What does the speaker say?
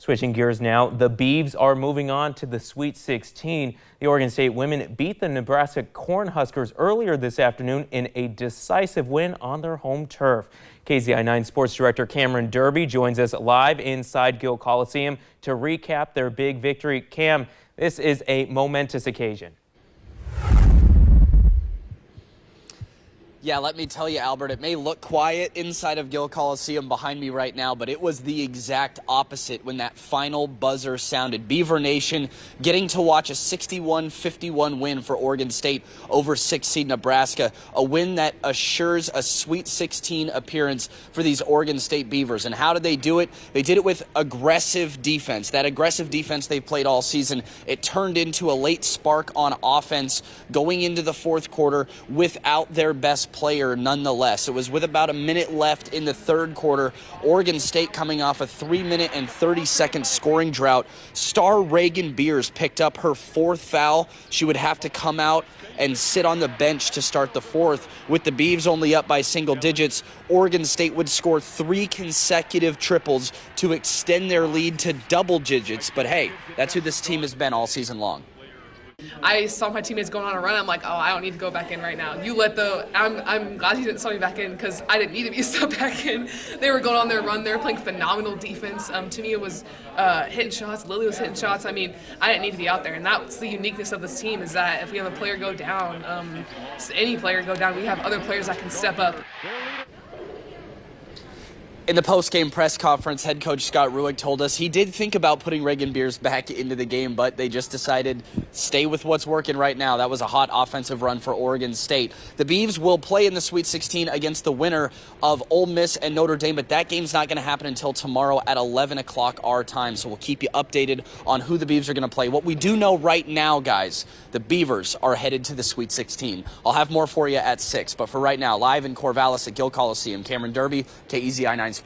Switching gears now, the Beavs are moving on to the Sweet 16. The Oregon State women beat the Nebraska Cornhuskers earlier this afternoon in a decisive win on their home turf. KZI 9 Sports Director Cameron Derby joins us live inside Gill Coliseum to recap their big victory. Cam, this is a momentous occasion. Yeah, let me tell you, Albert, it may look quiet inside of Gill Coliseum behind me right now, but it was the exact opposite when that final buzzer sounded. Beaver Nation getting to watch a 61-51 win for Oregon State over 6th seed Nebraska, a win that assures a Sweet 16 appearance for these Oregon State Beavers. And how did they do it? They did it with aggressive defense. That aggressive defense they've played all season, it turned into a late spark on offense going into the fourth quarter without their best player nonetheless. It was with about a minute left in the third quarter. Oregon State coming off a 3-minute and 30-second scoring drought. Star Reagan Beers picked up her fourth foul. She would have to come out and sit on the bench to start the fourth. With the Beavs only up by single digits, Oregon State would score 3 consecutive triples to extend their lead to double digits. But hey, that's who this team has been all season long. I saw my teammates going on a run. I'm like, oh, I don't need to go back in right now. I'm glad you didn't sub me back in because I didn't need to be subbed back in. They were going on their run. They were playing phenomenal defense. To me, it was hitting shots. Lily was hitting shots. I mean, I didn't need to be out there. And that's the uniqueness of this team is that if we have a player go down, any player go down, we have other players that can step up. In the post-game press conference, head coach Scott Ruick told us he did think about putting Reagan Beers back into the game, but they just decided stay with what's working right now. That was a hot offensive run for Oregon State. The Beavs will play in the Sweet 16 against the winner of Ole Miss and Notre Dame, but that game's not going to happen until tomorrow at 11 o'clock our time, so we'll keep you updated on who the Beavs are going to play. What we do know right now, guys, the Beavers are headed to the Sweet 16. I'll have more for you at 6, but for right now, live in Corvallis at Gill Coliseum, Cameron Derby, KZI 9 Sports.